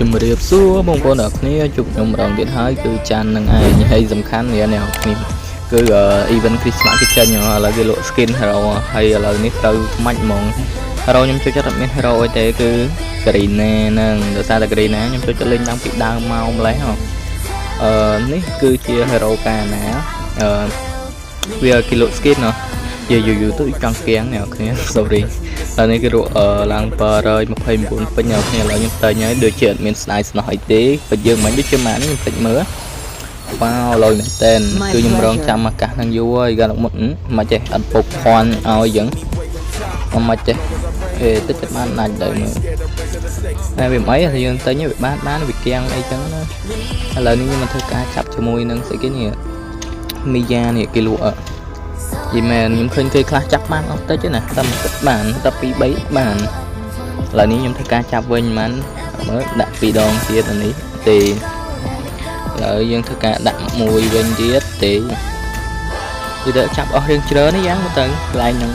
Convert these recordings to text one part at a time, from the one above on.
ជំរាបសួរបងប្អូនអ្នកគ្នាជួបខ្ញុំម្ដងទៀតហើយគឺចាន់នឹងឯងហើយសំខាន់នេះអ្នកគ្នាគឺ event Christmas គេចេញឥឡូវគេលក់ skin hero ហើយឥឡូវនេះទៅខ្មាច់ហ្មង hero ខ្ញុំចូលចិត្តអត់មាន hero អីទេគឺ Garena ហ្នឹងដោយសារតែ Garena ខ្ញុំចូលចិត្តលេងតាំងពីដើមមកម្លេះនេះគឺជា hero កាលណាវាគេលក់ skin ណោះយូរទៅចង់គៀងអ្នកគ្នា sorry ឥឡូវនេះគេរកឡើង729ពេញអ្នកគ្នាឥឡូវខ្ញុំតែញហើយដូចជាអត់មានស្ដាយស្នោះអីទេបើយើងមិនដូចជាម៉ាក់នេះខ្ញុំភ្លេចមើលវ៉ាវលុយមែនតើគឺខ្ញុំរងចាំឱកាសហ្នឹងយូរហើយកាលមុនមិនចេះអត់ពុកភ័ណ្ឌឲ្យអញ្ចឹងមិនចេះតិចបានដាច់ទៅមើលតែវាមិនអីយើងតែញវាបានវាគៀងអីចឹងណាឥឡូវនេះខ្ញុំមកធ្វើការចាប់ជាមួយនឹងស្អីគេនេះមីយ៉ានេះគេលក់យីមែនខ្ញុំឃើញគេខ្លះចាប់បានអត់តិចទេណាតែមិនបានតែ2 3បានឥឡូវនេះខ្ញុំធ្វើការចាប់វិញមិនមើលដាក់2ដងទៀតអានេះទេឥឡូវយើងធ្វើការដាក់មួយវិញទៀតទេវាទៅចាប់អស់រឿងច្រើននេះយ៉ាងទៅកន្លែងហ្នឹង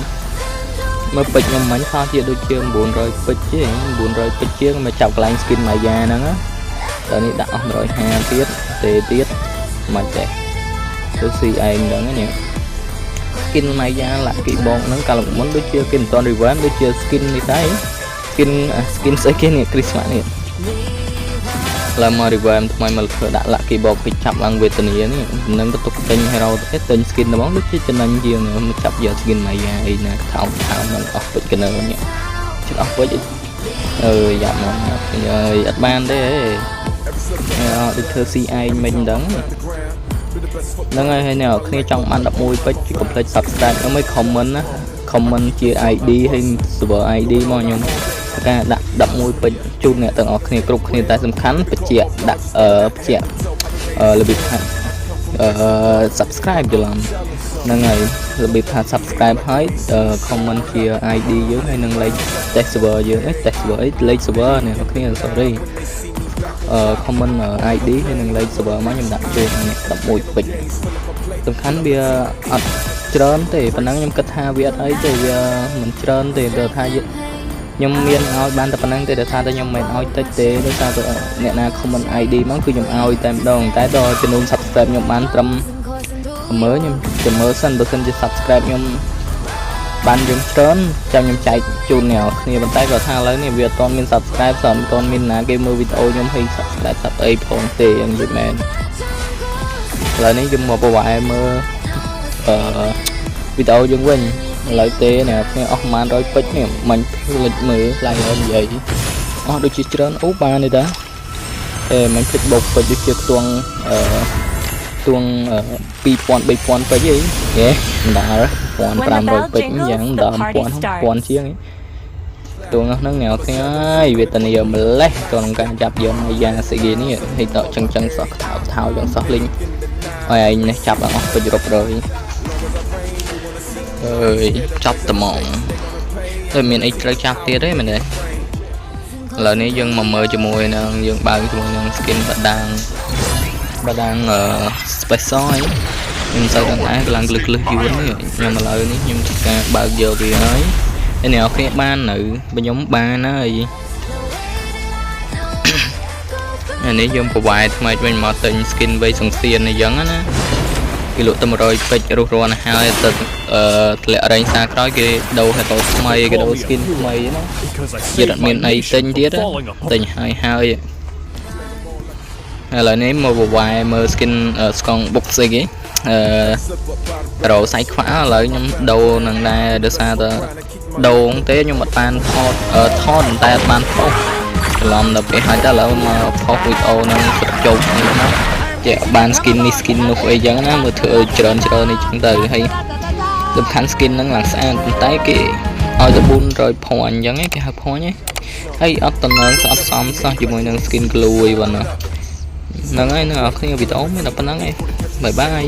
មើលពេជ្រខ្ញុំមិញខោជាដូចជា900ពេជ្រទេ900ពេជ្រជាងមកចាប់កន្លែង skin Maya ហ្នឹងឥឡូវនេះដាក់អស់150ទៀតទេទៀតមិនទេទៅស៊ីឯងហ្នឹងនេះskin Maya ឡាក់គីបងហ្នឹងកាលមុនដូចជាគេមិនតន់ revamp ដូចជា skin នេះដែរ skin ស្អីគេនេះ Christmas នេះឡើយមក revamp ថ្មីមកធ្វើដាក់ឡាក់គីបងគេចាប់ឡើងវេទនានេះនឹងទៅទុកទិញ hero ទេទិញ skin ហ្មងដូចជាចំណេញជាងមកចាប់យក skin Maya អីណាថោកហ្នឹងអស់ពេជ្រកណើនេះជិតអស់ពេជ្រយ៉ាប់មកហើយអត់បានទេដូចធ្វើស៊ីឯងមិនដឹងហ្នឹងហើយអ្នកគ្នាចង់បាន11ពេជ្រកុំភ្លេច subscribe អើយ comment ណា comment ជា ID ហើយ server ID មកខ្ញុំការដាក់11ពេជ្រជូនអ្នកទាំងអស់គ្នាគ្រប់គ្នាតែសំខាន់បញ្ជាក់ដាក់បញ្ជាក់របៀបថា subscribe ច្រឡំហ្នឹងហើយរបៀបថា subscribe ហើយ comment ជា ID យើងហើយនឹងលេខ test server យើងtest server អីលេខ server អ្នកគ្នា sorry comment ID ហើយនឹងលេខ server មកខ្ញុំដាក់ជូនអ្នក11ពេជ្រសំខាន់វាអត់ច្រើនទេប៉ុណ្ណឹងខ្ញុំគិតថាវាអត់អីទេវាមិនច្រើនទេទៅថាខ្ញុំមានឲ្យបានតែប៉ុណ្ណឹងទេដែលថាតែខ្ញុំមិនឲ្យតិចទេដោយសារតែអ្នកណា comment ID មកគឺខ្ញុំឲ្យតែម្ដងតែដល់ចំនួន subscribe ខ្ញុំបានត្រឹមមើលខ្ញុំចាំមើលសិនបើសិនជា subscribe ខ្ញុំបានយើងច្រើនចាំខ្ញុំចែកជូនអ្នកគ្នាប៉ុន្តែគាត់ថាឥឡូវនេះវាអត់ទាន់មាន subscribe អត់ទាន់មានណាគេមើលវីដេអូខ្ញុំឲ្យ subscribe ស្អាប់អីផងទេយ៉ាងនិយាយមែនឥឡូវនេះខ្ញុំមកប្រវាយមើលវីដេអូយើងវិញឥឡូវទេអ្នកគ្នាអស់ប្រហែល100ពេជ្រនេះមិនភ្លេចមើលឡើងហើយនិយាយអស់ដូចជាច្រើនអូបានទេតាមិនភ្លេចបោកពេជ្រដូចជាខ្ទង់ខ្ទង់2000 3000ពេជ្រអីមិនដល់1500ពេជ្រយ៉ាងដល់1000ជាងខ្ទង់ហ្នឹងអ្នកគ្នាអើយវេទនាម្លេះក្នុងការចាប់យកអាយ៉ាស៊ីហ្គេនេះឲ្យតចឹងសោះថោយ៉ាងសោះលេងឲ្យឯងនេះចាប់អស់ពេជ្ររាប់រយចាប់ត្មងតែមានអីត្រូវចាប់ទៀតទេមែនទេឥឡូវនេះយើងមកមើលជាមួយនឹងយើងបើកជាមួយនឹង skin បដាងspecial ខ្ញុំសូវដឹងដែរកម្លាំងលឹកយួននេះខ្ញុំឥឡូវនេះខ្ញុំធ្វើការបើកយកវាហើយអ្នកគ្នាបាននៅខ្ញុំបានហើយនេះយើងប្រវាយថ្មីវិញមកទិញ skin វៃសង្សៀនអីចឹងណាគេលក់តែ100ពេជ្ររស់រាន់ហើយទៅធ្លាក់រែងសាក្រោយគេដូរហេតុថ្មីគេដូរ skin ថ្មីណាទៀតអត់មានអីទិញទៀតទិញហើយឥឡូវនេះមកប្រវាយមើល skin ស្កង់ box អីគេរោសៃខ្វាឥឡូវខ្ញុំដូរនឹងដែរដោយសារតែដូងទេខ្ញុំអត់បានថតតែអត់បានផុសច្រឡំដល់ពេលហើយតែឥឡូវមកផុសវីដេអូនឹងជោគណាជាបាន skin នេះ skin នោះអីចឹងណាមើលធ្វើច្រើននេះចឹងទៅហើយសំខាន់ skin ហ្នឹងឡើងស្អាតប៉ុន្តែគេឲ្យទៅ400 point អញ្ចឹងគេហៅ point ហើយអត់តំណងស្អប់សមសោះជាមួយនឹង skin glue អីវ៉ាណាហ្នឹងហើយនៅគ្នាវីដេអូមានតែប៉ុណ្្នឹងឯងបាយបាយ